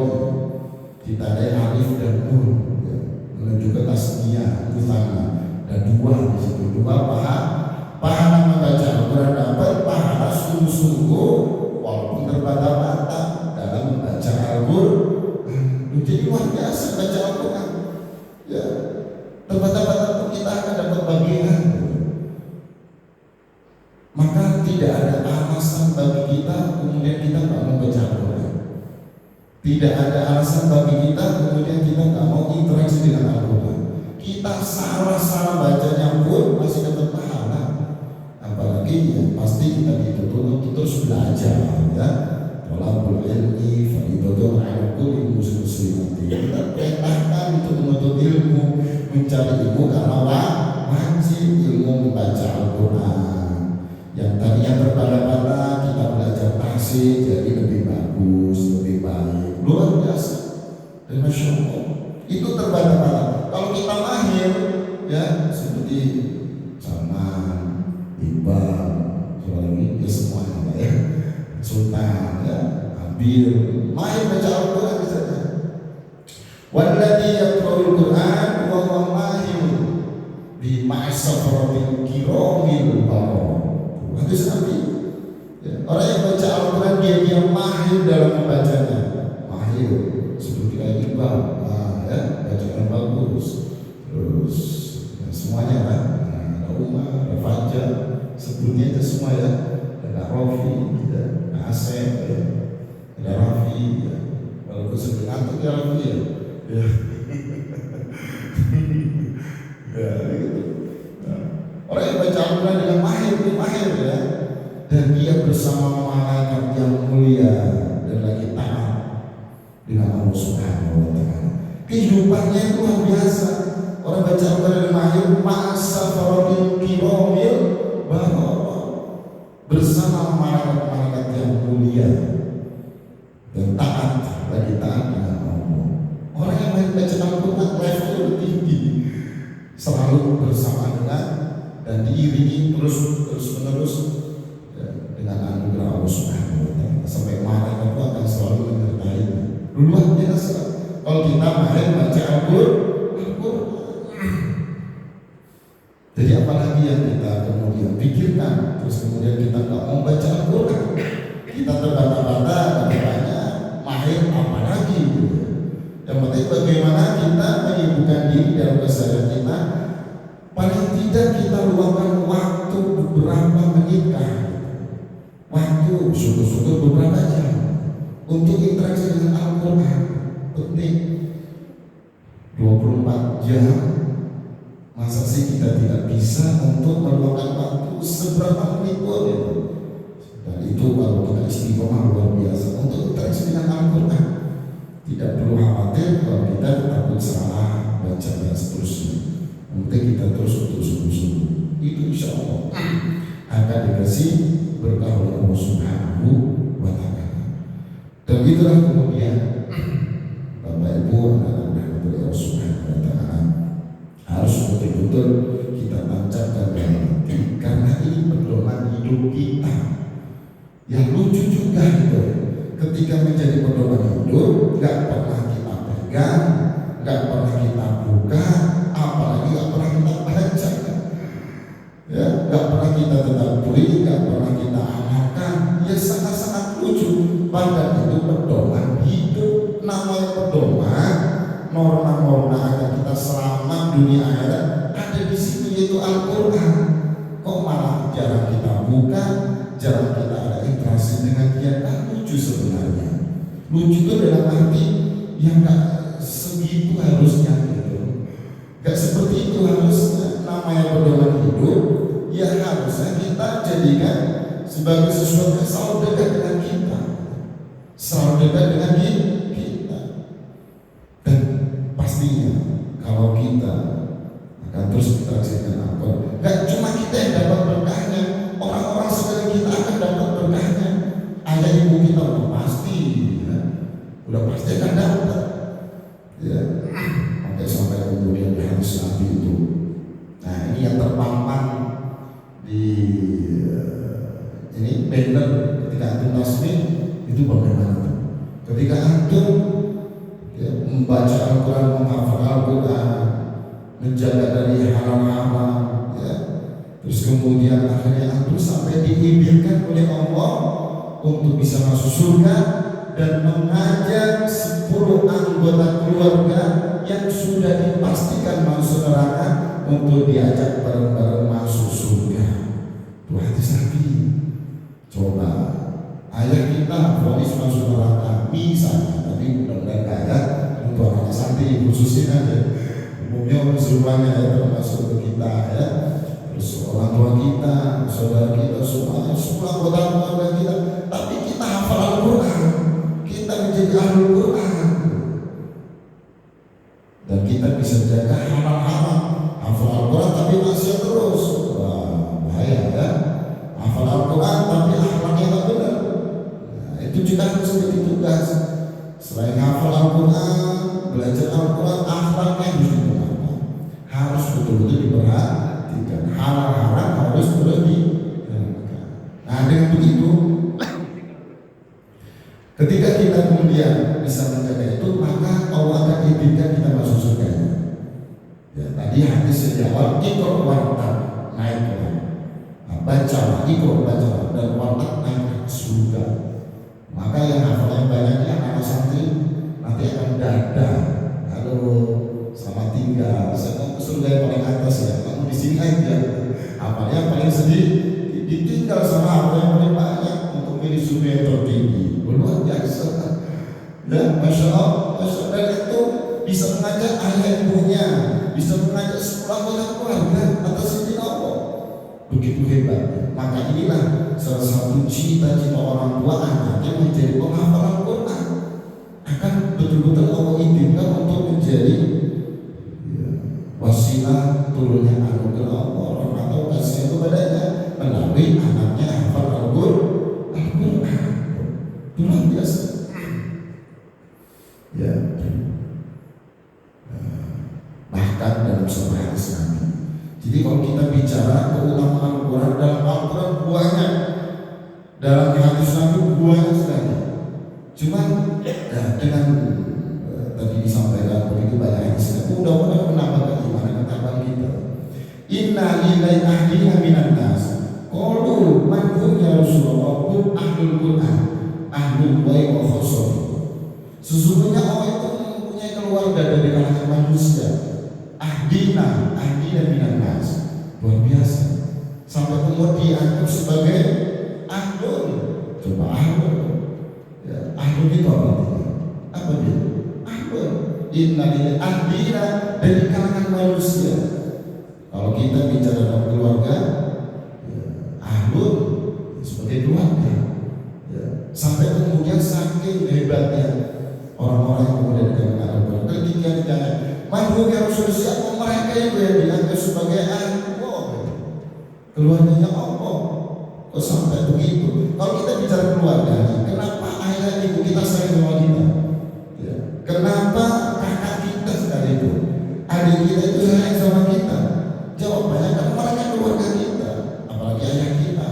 ditandai alif dan nun ya, menunjukkan tasniyah utama, dan dua di situ, dua pahala membaca Al-Quran dapat pahala sungguh-sungguh walaupun terbata-bata dalam membaca Al-Quran. Jadi luar biasa baca Al-Quran ya, terbata-bata pun kita akan dapat bagian. Maka tidak ada alasan bagi kita kemudian kita nggak mau baca Al-Quran. Tidak ada alasan bagi kita kemudian kita nggak mau interaksi dengan Al-Quran. Kita salah-salah bacanya pun masih dapat pahala. Apalagi ya pasti kita dituntut untuk terus belajar ya. Talabul ilmi fardhun 'ala kulli muslimin. Kita perintahkan untuk menuntut ilmu, mencari ilmu karena wajib ilmu membaca Al-Quran. Yang tadinya berbeda-beda kita belajar tasik jadi lebih bagus, lebih baik. Luar biasa. Dan Masya Allah itu terbata-bata. Kalau kita mahir ya seperti Salman, Iqbal, Sulami, ya semuanya ya, Sultan ya, Ambil, mahir baca Al-Quran misalnya. Walladzi yaqra'ul Qur'an wa huwa mahir bi ma'safaratil kiramil bararah. Itu seperti ya, orang yang baca Al-Quran dia mahir dalam membacanya. Mahir seperti kayak Iqbal, ya, bacaan bagus. Terus ya, semuanya kan, ada Umar, ada Fajar, sebelumnya itu semua ya, ada Rafi, ya, ada Asep, ya, ada Rafi, ya. Walaupun sebelum ngantuk ya Rafi ya, ya, ya gitu. Nah, orang yang baca Al-Quran dengan mahir ya, dan dia bersama malaikat yang mulia dan lagi taat dengan Allah Subhanahu wa Ta'ala. Kehidupannya itu luar biasa. Orang baca Al-Quran mahir masa farodil kiromil bararah, bersama malaikat-malaikat yang mulia dan taat, lagi taat dengan Allah. Orang yang mahir baca Al-Quran levelnya lebih tinggi, selalu bersama dengan dan diiringi terus menerus ya, dengan anugerah Allah Subhanahu wa Ta'ala, sampai malaikat itu akan selalu menyertai. Luar biasa. Kalau kita mahir baca Al-Quran, jadi apalagi yang kita kemudian pikirkan, terus kemudian kita nggak mau baca Al-Quran, kita terbata-bata, katanya mahir apalagi gitu. Yang penting bagaimana kita menyibukkan diri dalam kesadaran kita. Paling tidak kita luangkan waktu beberapa menit waktu syukur-syukur beberapa jam untuk interaksi dengan Al-Quran. Penting 24 jam. Masa sih kita tidak bisa untuk meluangkan waktu seberapa menit pun ya? Dan itu kalau kita istiqomah luar biasa untuk interaksi dengan Al-Quran. Tidak perlu khawatir kalau kita takut salah baca dan seterusnya. Mungkin kita terus sungguh-sungguh. Itu insya Allah akan dikasih berkah oleh Allah Subhanahu wa Ta'ala. Dan itulah kemudian Bapak Ibu anak-anak dari Allah Subhanahu wa Ta'ala harus betul-betul kita tancapkan dalam hati, karena ini pedoman hidup kita. Yang lucu juga gitu, ketika menjadi pedoman hidup, nggak pernah kita pegang, nggak pernah kita buka, apalagi nggak pernah kita baca, ya, nggak pernah kita tetapui, nggak pernah kita amalkan, ya sangat-sangat lucu. Padahal itu pedoman hidup. Namanya pedoman, norma-norma agar kita selamat dunia akhirat ada di situ, yaitu Al-Quran. Kok malah jarang kita buka, jarang kita ada interaksi dengan dia? Kan lucu sebenarnya. Lucu itu dalam arti yang nggak segitu harusnya gitu. Gak seperti itu harusnya. Namanya pedoman hidup, ya harusnya kita jadikan sebagai sesuatu yang selalu dekat dengan kita, selalu dekat dengan kita. Dan pastinya kalau kita akan terus interaksi dengan Al-Quran, gak cuma kita yang dapat berkahnya, orang-orang sekalian kita akan dapat berkahnya. Ayah ibu kita udah pasti, ya, udah pasti akan dapat, ya. Sampai sampai kemudian di hadis Nabi itu. Nah, ini yang terpampang di ini banner ketika antum tasbih itu bagaimana? Ketika antum ya, membaca Al-Quran, menghafal Al-Quran, menjaga dari haram-haram, ya. Terus kemudian akhirnya antum sampai diizinkan oleh Allah untuk bisa masuk surga dan mengajak 10 anggota keluarga yang sudah dipastikan masuk neraka untuk diajak bareng-bareng masuk surga. Itu hadis Nabi. Coba ayah kita vonis masuk neraka misalnya, tapi mudah-mudahan kaya untuk anak santri khususnya aja. Umumnya semuanya ya, termasuk ke kita ya. Terus orang tua kita, saudara kita, semua anggota keluarga kita. Tapi kita hafal Al-Quran, kita menjadi ahli Quran, dan kita bisa jaga haram-haram. Hafal Al-Quran tapi masih terus, wah bahaya ya. Hafal Al-Quran tapi akhlaknya tak benar, nah, itu juga harus menjadi tugas. Selain hafal Al-Quran, belajar Al-Quran, akhlaknya harus dibenarkan, harus betul-betul diperhatikan. Haram-haram harus terus dibenarkan. Nah, dengan begitu, ketika kita kemudian bisa menjaga itu, maka Allah akan izinkan kita masuk surga. Ya, tadi hadis yang awal, ikut wartab naik baca, ikut baca dan wartab naik surga. Maka yang hafalnya banyaknya anak santri nanti akan dada, halo selamat tinggal, saya mau ke surga yang paling atas ya, kamu di sini aja. Hafalnya paling sedih, ditinggal sama hafal yang paling banyak untuk milih surga yang tertinggi. Luar biasa, ya, masya Allah. Dan itu bisa mengajak ayah ibunya, bisa mengajak 10 anggota keluarga atas izin Allah. Begitu hebat. Maka inilah salah satu cita-cita orang tua anaknya menjadi penghafal Al-Quran. Akan betul-betul Allah izinkan untuk menjadi ya, wasilah turunnya anugerah Allah, atau kasih kepadanya melalui anaknya hafal Al-Quran. Luar biasa. Ya. Bahkan dalam sebuah hadis Nabi. Jadi kalau kita bicara keutamaan Al-Quran, dalam Al-Quran banyak, dalam hadis Nabi banyak sekali. Cuman ya, dengan tadi disampaikan begitu banyak hadis Nabi, mudah-mudahan menambah keimanan ketakwaan kita. Inna lillahi ahdina minan nas. Qalu man hum ya Rasulullah? Hum ahlul Quran, ahlul baik wa khosor. Sesungguhnya Allah itu mempunyai keluarga dari kalangan manusia. Ahdina minan nas. Luar biasa. Sampai kemudian dianggap sebagai ahlul. Coba ahlul. Ya, ahlul itu apa artinya? Apa dia? Ahlul. Inna lillahi ahdina dari kalangan manusia. Kalau kita bicara dalam keluarga, ya, ahlul sebagai keluarga. Ya, sampai kemudian saking hebatnya orang-orang yang kemudian dengan Al-Quran, ketika ditanya, "Man ya Rasul, siapa mereka itu yang dianggap sebagai Allah, keluarganya Allah?" Kok sampai begitu? Kalau kita bicara keluarga, kenapa ayah ibu kita sayang sama kita? Ya. Kenapa kakak kita sekalipun, adik kita itu sayang sama kita? Jawabannya kan mereka keluarga kita, apalagi ayah kita.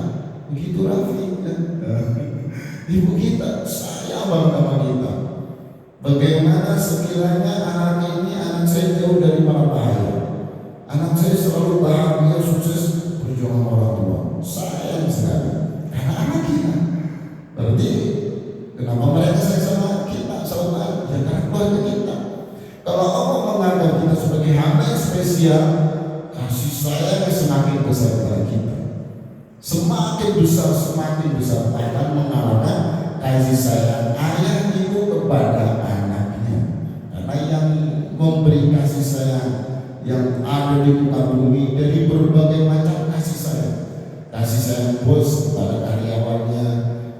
Begitu Rafi, ya. Ibu kita sayang banget sama kita. Bagaimana sekiranya anak ini, anak saya jauh dari mara bahaya, anak saya selalu bahagia, sukses, perjuangan orang tua. sayang sekali karena anak kita. Berarti kenapa mereka sayang sama kita, saudara? Ya karena keluarga kita. Kalau Allah menganggap kita sebagai hamba yang spesial, kasih sayang semakin besar kepada kita. Semakin besar akan mengalahkan kasih sayang ayah ibu kepada anaknya. Karena yang memberi kasih sayang yang ada di muka bumi dari berbagai macam kasih sayang. Kasih sayang bos kepada karyawannya,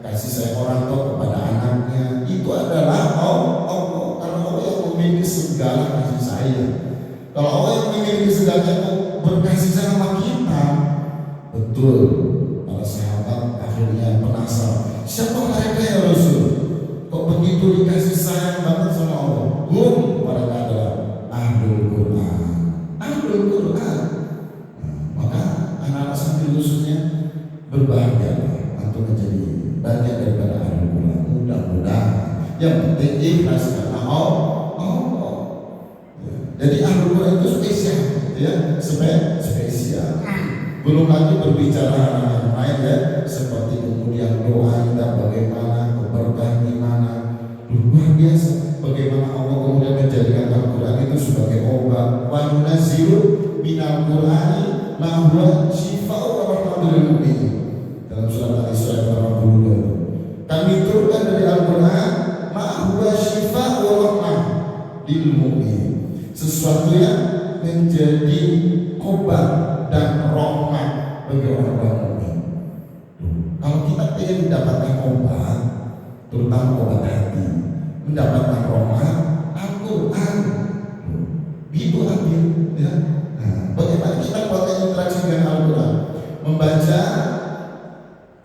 kasih sayang orang tua kepada anaknya, itu adalah Allah. Karena Allah yang memiliki segala kasih sayang. Kalau Allah yang memiliki segalanya berkasih sayang sama kita, betul. Para sahabat akhirnya penasaran, siapa mereka ya Rasul? Kok begitu dikasih sayang banget sama Allah? Mereka adalah Ahlul Quran. Ahlul Quran. Maka anak-anak santri khususnya berbahagia untuk menjadi bagian daripada Ahlul Quran. Mudah-mudahan yang penting ikhlas karena Allah. Jadi Ahlul Quran itu spesial, ya, spesial. Belum lagi berbicara yang lain ya, seperti kemudian doa kita bagaimana, keberkahan gimana, luar biasa. Bagaimana Allah kemudian menjadikan Al-Quran itu sebagai obat. Wa yunazzilu minal Qur'ani ma huwa shifaa'un wa rahmatun lil mu'minin. Dalam surat Al-Isra 82. Kami turunkan dari Al-Quran ma huwa shifaa'un wa rahmatun lil mu'minin. Sesuatu yang menjadi obat dan rahmat bagi orang-orang mukmin. Kalau kita ingin mendapatkan obat, terutama obat hati, mendapatkan rahmat, Al-Quran itu ambil, ya. Bagaimana kita buatkan interaksi dengan Al-Quran? Membaca,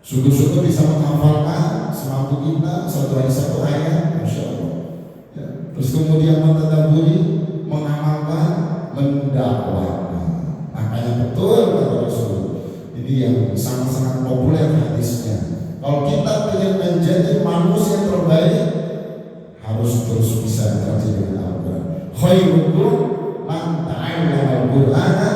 syukur-syukur bisa menghafalkan semampu kita satu ayat, Masya Allah. Ya. Terus kemudian mentadabburi, mengamalkan, mendakwakan. Makanya betul kata Rasul. Ini yang sangat-sangat populer hadisnya. Kalau kita ingin menjadi manusia terbaik, harus terus bisa interaksi dengan Al-Quran. Khairukum man ta'allama al-Qur'ana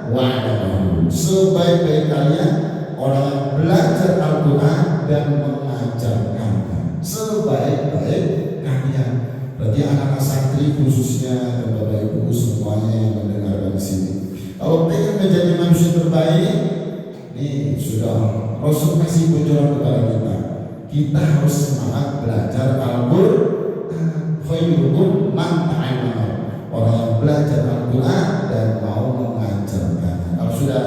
wa 'allamahu. Sebaik-baik kalian orang yang belajar Al-Quran dan mengajarkannya. Sebaik-baik kalian. Berarti anak-anak santri khususnya dan Bapak Ibu semuanya yang mendengarkan di sini. Kalau ingin menjadi manusia terbaik, ini sudah Rasul kasih bocoran kepada kita. Kita harus semangat belajar Al-Quran. Khairukum man ta'allama. Orang yang belajar Al-Quran dan mau mengajarkannya. Kalau sudah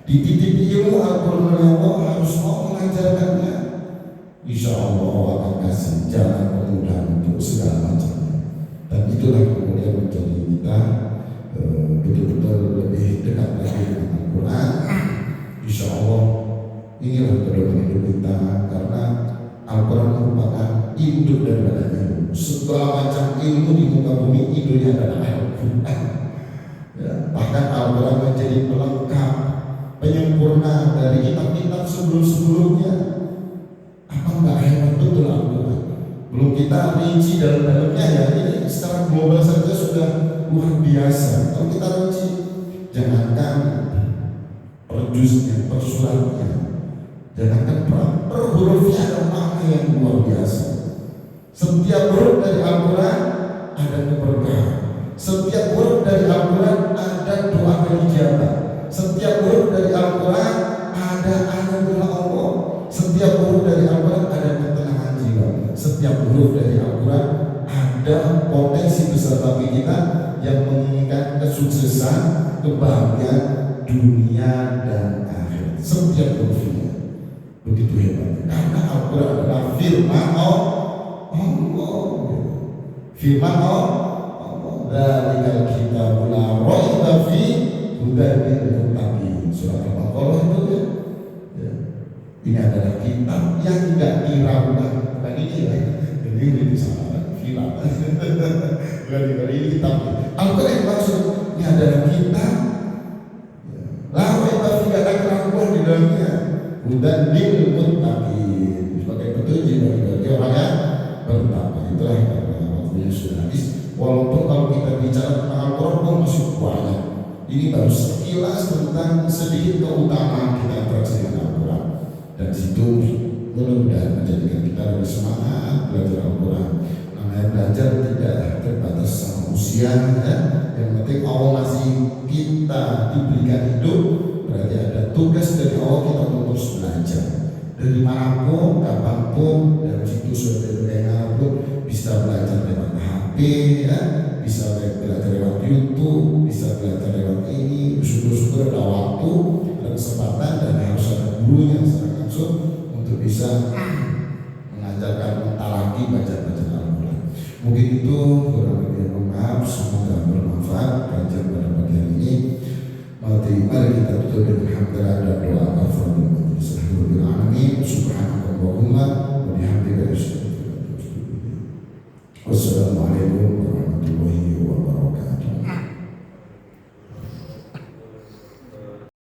dititipi ilmu Al-Quran oleh Allah, harus mau mengajarkannya. Insya Allah akan kasih jalan kemudahan untuk segala macamnya. Dan itulah kemudian menjadi kita betul-betul lebih dekat lagi dengan Al-Quran. Insya Allah inilah kedepan hidup kita, karena Al-Quran merupakan induk daripada ilmu. Segala macam ilmu di muka bumi induknya adalah Al-Quran. Ya, bahkan Al-Quran menjadi pelengkap, penyempurna dari kitab-kitab sebelum-sebelumnya. Apa enggak hebat betul Al-Quran? Belum kita rinci dalam-dalamnya ya. Ini secara global saja sudah luar biasa. Kalau kita rinci, jangankan perjuznya, persuratnya, jangankan per hurufnya ada makna yang luar biasa. Setiap huruf dari Al-Quran ada keberkahan. Setiap huruf dari Al-Quran ada doa ijabah. Setiap huruf dari Al-Quran ada anugerah Allah. Setiap huruf dari Al-Quran ada ketenangan jiwa. Setiap huruf dari Al-Quran ada potensi besar bagi kita yang menginginkan kesuksesan, kebahagiaan dunia dan akhirat. Setiap hurufnya begitu hebat. Karena Al-Quran adalah firman Allah. Firman Allah. Dzalikal kitabul la raiba fihi hudan lil muttaqin. Surah Al-Baqarah itu ya. Ini adalah kitab yang tidak diragukan. Bukan ini ya. Ini salah. Kitab. Bukan ini kitab. Al-Quran maksud ini adalah kitab. Lawai tapi tidak ada keraguan di dalamnya. Hudan lil muttaqin. Sebagai petunjuk bagi orang yang bertakwa. Itulah waktunya sudah habis. Walaupun kalau kita bicara tentang Al-Quran masih banyak. Ini baru sedikit sekilas tentang sedikit keutamaan kita interaksi dengan Al-Quran, dan situ mudah-mudahan menjadikan kita lebih semangat belajar Al-Quran. Namanya belajar tidak terbatas sama usia, ya. Yang penting Allah masih kita diberikan hidup, berarti ada tugas dari Allah kita untuk terus belajar. Dari manapun, kapanpun, dari situs web pun bisa belajar lewat HP, ya, bisa belajar lewat YouTube, bisa belajar lewat ini. Syukur-syukur ada waktu, ada kesempatan, dan harus ada guru yang secara langsung untuk bisa mengajarkan mentalaki baca-baca Al-Quran. Mungkin itu kurang lebih, maaf, semoga bermanfaat belajar pada pagi hari ini. Mari kita tutup dengan hamdalah dan doa kafaratul